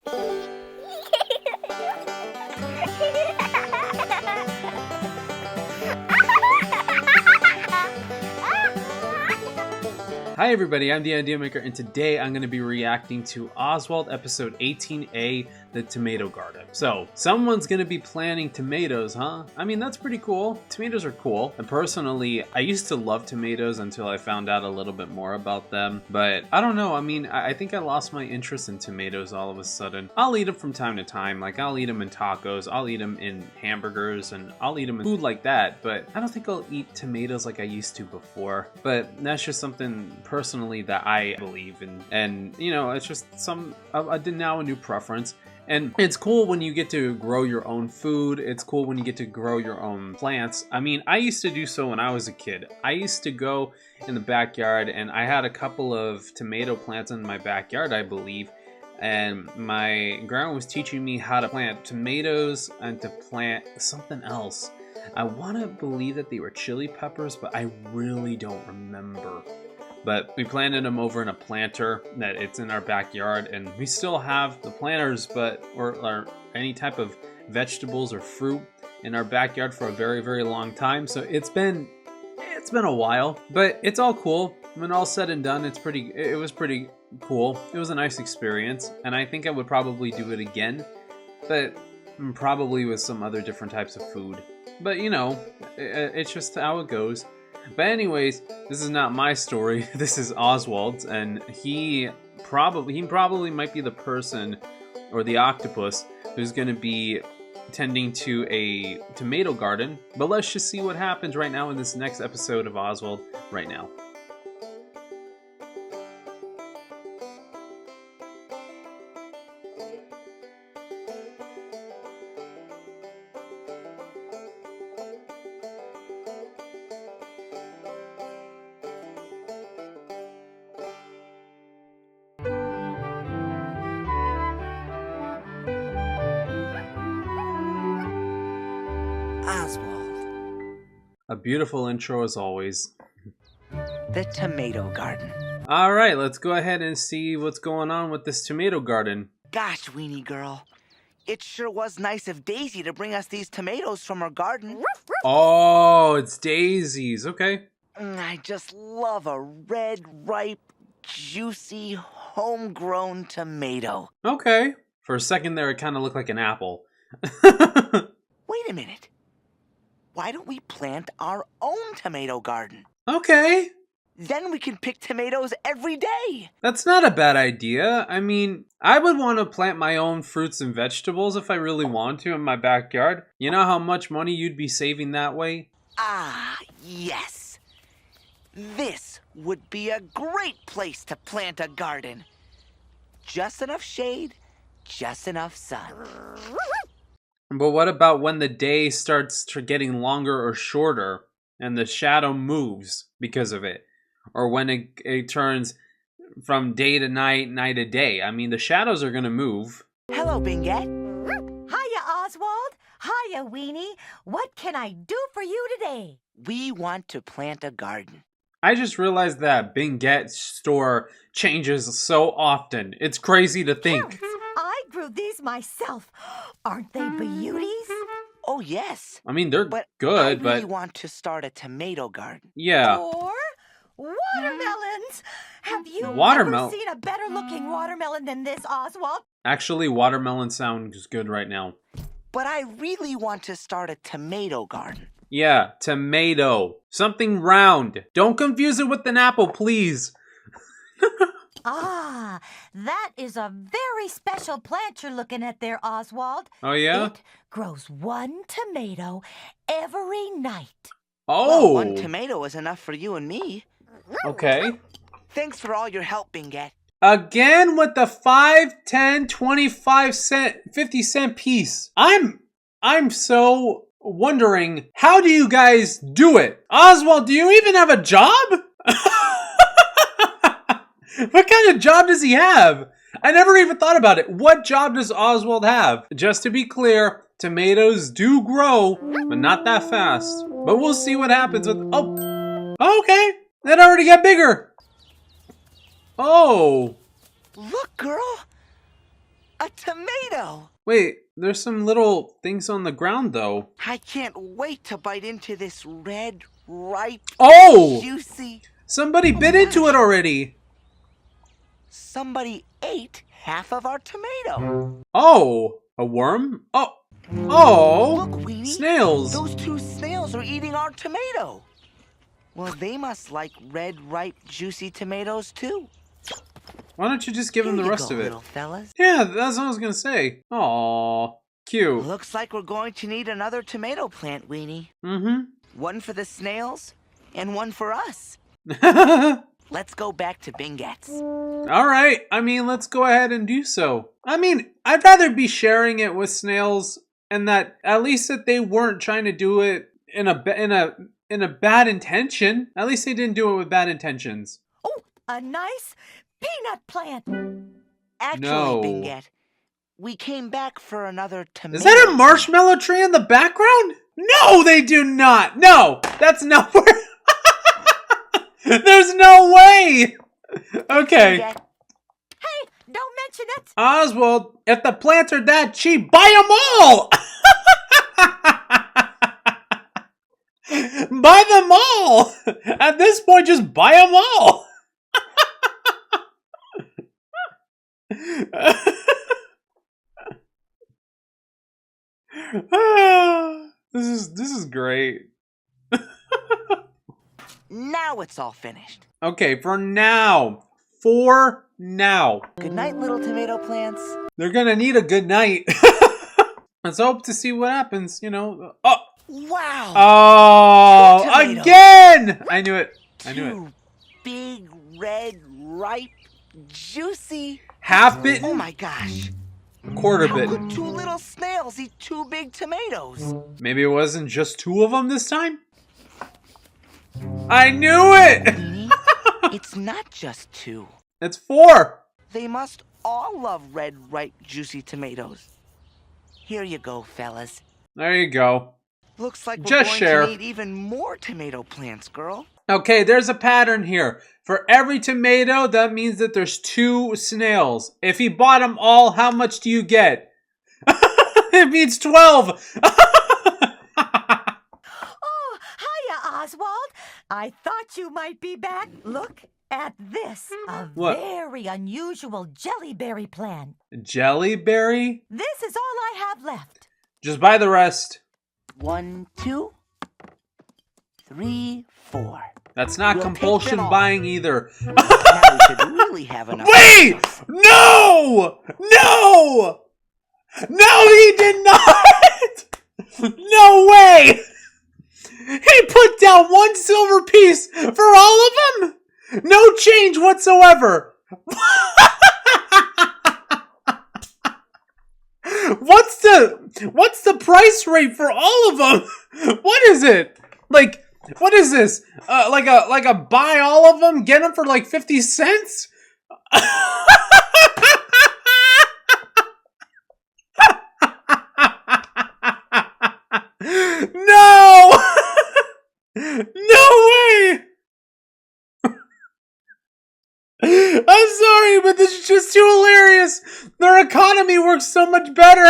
Hi everybody, I'm the Idea Maker, and today I'm going to be reacting to Oswald episode 18A, The Tomato Garden. So, someone's going to be planting tomatoes, huh? I mean, that's pretty cool. Tomatoes are cool. And personally, I used to love tomatoes until I found out a little bit more about them. But I don't know, I mean, I think I lost my interest in tomatoes all of a sudden. I'll eat them from time to time, like I'll eat them in tacos, I'll eat them in hamburgers, and I'll eat them in food like that. But I don't think I'll eat tomatoes like I used to before. But that's just something personally that I believe in, and you know, it's just now a new preference. And it's cool when you get to grow your own food. It's cool when you get to grow your own plants. I mean, I used to do so when I was a kid. I used to go in the backyard, and I had a couple of tomato plants in my backyard, I believe. And my grandma was teaching me how to plant tomatoes and to plant something else. I want to believe that they were chili peppers, but I really don't remember. But we planted them over in a planter that it's in our backyard, and we still have the planters, or any type of vegetables or fruit in our backyard for a very, very long time. So it's been a while, but it's all cool. When all said and done, it was pretty cool. It was a nice experience, and I think I would probably do it again, but probably with some other different types of food. But you know, it's just how it goes. But anyways, this is not my story. This is Oswald's, and he probably might be the person or the octopus who's going to be tending to a tomato garden. But let's just see what happens right now in this next episode of Oswald right now. Oswald. A beautiful intro as always. The tomato garden. Alright, let's go ahead and see what's going on with this tomato garden. Gosh, Weenie girl. It sure was nice of Daisy to bring us these tomatoes from her garden. Oh, it's daisies. Okay. I just love a red, ripe, juicy, homegrown tomato. Okay. For a second there, it kind of looked like an apple. Wait a minute. Why don't we plant our own tomato garden? Okay. Then we can pick tomatoes every day. That's not a bad idea. I mean, I would want to plant my own fruits and vegetables if I really want to in my backyard. You know how much money you'd be saving that way? Ah, yes. This would be a great place to plant a garden. Just enough shade, just enough sun. But what about when the day starts getting longer or shorter and the shadow moves because of it? Or when it turns from day to night, night to day? I mean, the shadows are going to move. Hello, Binget. Hiya, Oswald. Hiya, Weenie. What can I do for you today? We want to plant a garden. I just realized that Binget's store changes so often. It's crazy to think. I grew these myself. Aren't they beauties? Oh, yes. I mean, they're But good, I really want to start a tomato garden. yeah. Or watermelons. Have you Watermelon. ever seen a better looking watermelon than this, Oswald? Actually, watermelon sounds good right now. But I really want to start a tomato garden. Yeah, tomato. Something round. Don't confuse it with an apple, please. Ah, that is a very special plant you're looking at there, Oswald. Oh, yeah? It grows one tomato every night. Oh! Well, one tomato is enough for you and me. Okay. Thanks for all your help, Binget. Again with the 5, 10, 25 cent, 50 cent piece. I'm so wondering, how do you guys do it? Oswald, do you even have a job? What kind of job does he have? I never even thought about it. What job does Oswald have? Just to be clear, tomatoes do grow, but not that fast. But we'll see what happens with... Oh, okay. That already got bigger. Oh. Look, girl. A tomato! Wait, there's some little things on the ground though. I can't wait to bite into this red, ripe, Oh! juicy... Somebody bit into it already. Somebody ate half of our tomato. Oh, a worm? Oh, oh, Look, Weenie. snails. Those two snails are eating our tomato. Well, they must like red, ripe, juicy tomatoes too. Why don't you just give them the rest of it? Little fellas. Yeah, that's what I was gonna say. Aw, cute. Looks like we're going to need another tomato plant, Weenie. Mm-hmm. One for the snails and one for us. Let's go back to Binget's. All right. I mean, let's go ahead and do so. I mean, I'd rather be sharing it with snails, and that at least that they weren't trying to do it in a bad intention. At least they didn't do it with bad intentions. Oh, a nice peanut plant. Actually, No. Binget, we came back for another tomato. Is that a marshmallow tree in the background? No, they do not. No, that's not where. There's no way. Okay. Binget, Hey, don't mention it. Oswald, if the plants are that cheap, buy them all. Buy them all. At this point, just buy them all. This is great. now it's all finished. Okay, for now. For now. Good night, little tomato plants. They're gonna need a good night. Let's hope to see what happens, you know. Oh! Wow! Oh! Two tomatoes. Again! I knew it. I knew it. Two big, red, ripe, juicy. Half bitten? Oh my gosh. Quarter How bitten. could two little snails eat two big tomatoes? Maybe it wasn't just two of them this time? I knew it! Weenie, it's not just two. It's four. They must all love red, ripe, juicy tomatoes. Here you go, fellas. There you go. Looks like we're Just going share. to need even more tomato plants, girl. Okay, there's a pattern here. For every tomato, that means that there's two snails. If he bought them all, how much do you get? It means 12. Oh, hiya, Oswald. I thought you might be back. Look at this. A What? very unusual jellyberry plant. Jellyberry? This is all I have left. Just buy the rest. 1, 2, 3, 4. That's not We'll take compulsion them all. buying either. Now we should really have enough. Wait! No! No! No, he did not! No way! He put down one silver piece for all of them? No change whatsoever. What's the price rate for all of them? What is it? Like, what is this? Like a buy all of them, get them for like 50 cents? No! No way! I'm sorry, but this is just too hilarious. Their economy works so much better.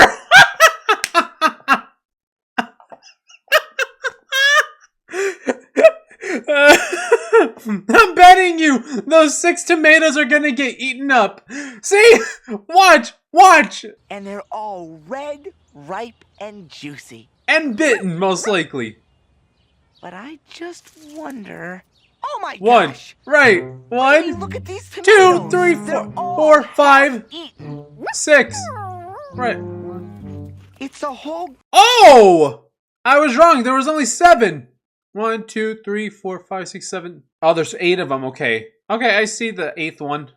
I'm betting you those 6 tomatoes are gonna get eaten up. See? Watch! And they're all red, ripe, and juicy. And bitten, most likely. But I just wonder... Oh my One. gosh! Right. Hey, 1, look at these 2, tomatoes. 3, They're 4, all 4, 5, eaten. 6. Right. It's a whole... Oh! I was wrong. There was only 7. 1, 2, 3, 4, 5, 6, 7. Oh, there's 8 of them. Okay. Okay, I see the 8th one.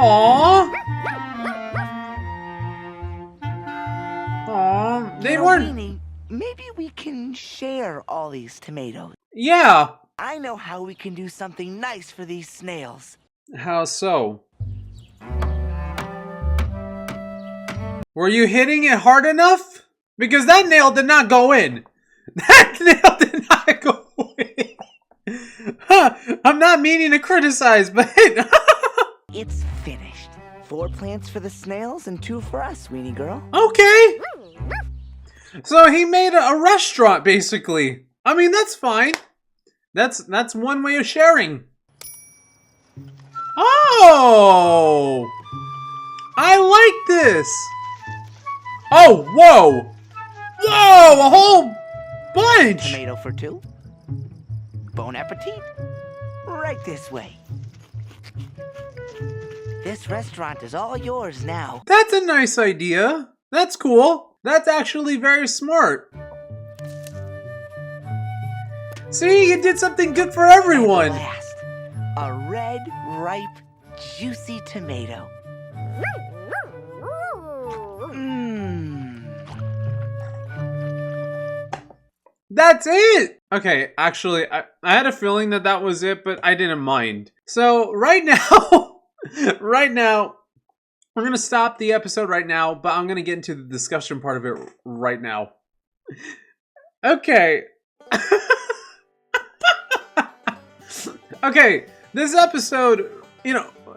Aww. Aww. They weren't... Weenie, maybe we can share all these tomatoes. Yeah. I know how we can do something nice for these snails. How so? Were you hitting it hard enough? Because that nail did not go in. That nail did not go in. Huh, I'm not meaning to criticize, but It's finished. 4 plants for the snails and 2 for us, weenie girl. okay. So he made a restaurant, basically. I mean, that's fine. That's one way of sharing. Oh! I like this! Oh, whoa! Whoa, a whole bunch! Tomato for 2. Bon appetit. Right this way. This restaurant is all yours now. That's a nice idea. That's cool. That's actually very smart. See, you did something good for everyone. At last, a red, ripe, juicy tomato. Mmm. That's it! Okay, actually, I had a feeling that that was it, but I didn't mind. So, right now, we're gonna stop the episode right now, but I'm gonna get into the discussion part of it right now. Okay. Okay, this episode,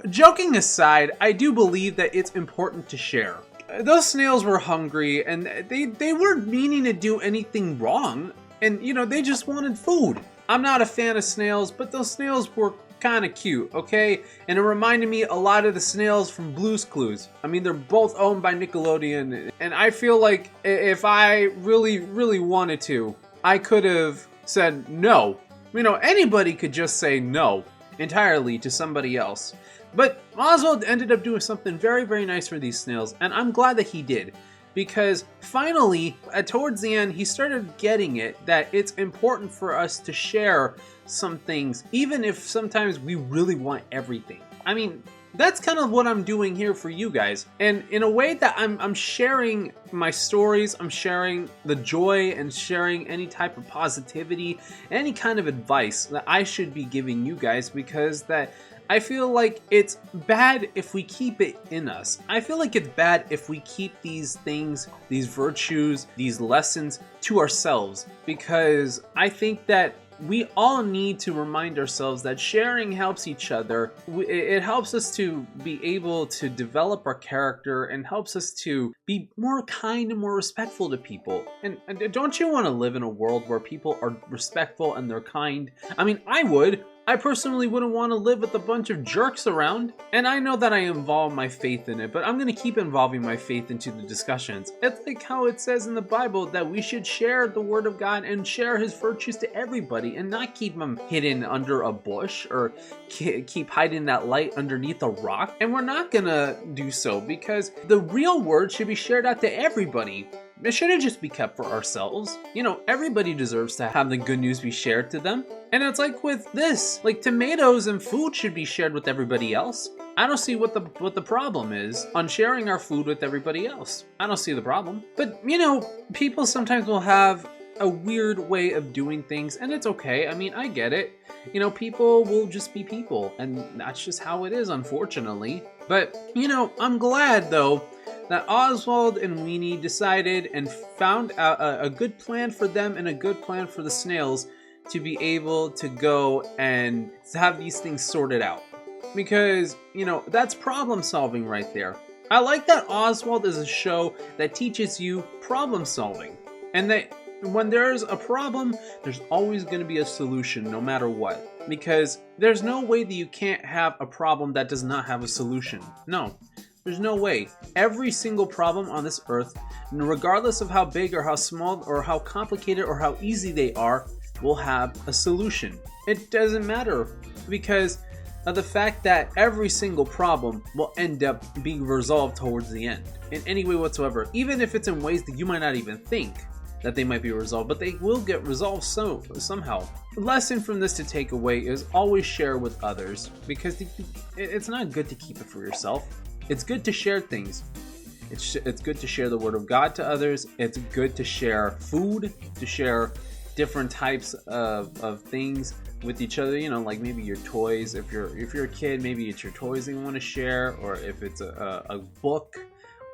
joking aside, I do believe that it's important to share. Those snails were hungry, and they weren't meaning to do anything wrong, and, they just wanted food. I'm not a fan of snails, but those snails were kind of cute, okay? And it reminded me a lot of the snails from Blue's Clues. I mean, they're both owned by Nickelodeon, and I feel like if I really, really wanted to, I could have said no. Anybody could just say no entirely to somebody else. But Oswald ended up doing something very, very nice for these snails, and I'm glad that he did. Because finally, towards the end, he started getting it that it's important for us to share some things, even if sometimes we really want everything. I mean, that's kind of what I'm doing here for you guys. And in a way that I'm sharing my stories, I'm sharing the joy and sharing any type of positivity, any kind of advice that I should be giving you guys, because that I feel like it's bad if we keep it in us. I feel like it's bad if we keep these things, these virtues, these lessons to ourselves, because I think that we all need to remind ourselves that sharing helps each other. It helps us to be able to develop our character and helps us to be more kind and more respectful to people. And don't you want to live in a world where people are respectful and they're kind? I mean, I would. I personally wouldn't want to live with a bunch of jerks around. And I know that I involve my faith in it, but I'm going to keep involving my faith into the discussions. It's like how it says in the Bible that we should share the word of God and share his virtues to everybody and not keep them hidden under a bush or keep hiding that light underneath a rock. And we're not going to do so, because the real word should be shared out to everybody. It shouldn't just be kept for ourselves. Everybody deserves to have the good news be shared to them. And it's like with this, like tomatoes and food should be shared with everybody else. I don't see what the problem is on sharing our food with everybody else. I don't see the problem. But, people sometimes will have a weird way of doing things, and it's okay. I mean, I get it. People will just be people, and that's just how it is, unfortunately. But, I'm glad, though, that Oswald and Weenie decided and found out a good plan for them and a good plan for the snails to be able to go and have these things sorted out. Because, that's problem solving right there. I like that Oswald is a show that teaches you problem solving. And that when there's a problem, there's always going to be a solution no matter what. Because there's no way that you can't have a problem that does not have a solution. No. There's no way. Every single problem on this earth, regardless of how big or how small or how complicated or how easy they are, will have a solution. It doesn't matter, because of the fact that every single problem will end up being resolved towards the end in any way whatsoever, even if it's in ways that you might not even think that they might be resolved, but they will get resolved somehow. The lesson from this to take away is always share with others, because it's not good to keep it for yourself. It's good to share things. It's good to share the word of God to others. It's good to share food, to share different types of things with each other. Like maybe your toys. If you're a kid, maybe it's your toys that you want to share, or if it's a book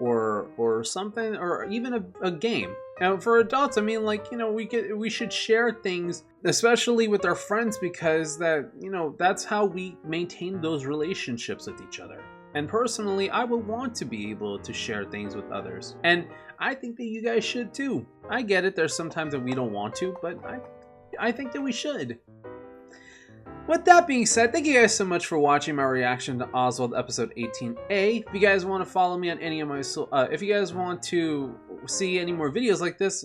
or something, or even a game. And for adults, I mean, like, you know, we should share things, especially with our friends, because that, you know, that's how we maintain those relationships with each other. And personally, I would want to be able to share things with others. And I think that you guys should too. I get it, there's sometimes that we don't want to, but I think that we should. With that being said, thank you guys so much for watching my reaction to Oswald episode 18A. If you guys want to follow me on any of my, if you guys want to see any more videos like this,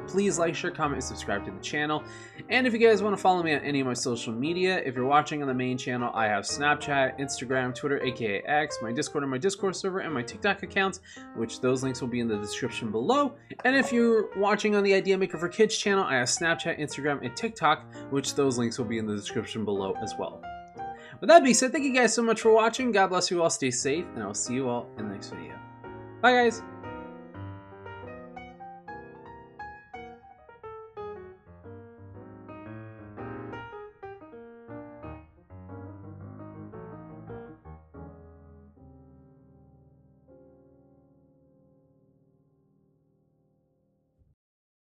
please like, share, comment, and subscribe to the channel. And if you guys want to follow me on any of my social media, if you're watching on the main channel, I have Snapchat, Instagram, Twitter, aka X, my Discord and my Discord server, and my TikTok accounts, which those links will be in the description below. And if you're watching on the Idea Maker for Kids channel, I have Snapchat, Instagram, and TikTok, which those links will be in the description below as well. With that being said, thank you guys so much for watching. God bless you all, stay safe, and I'll see you all in the next video. Bye guys!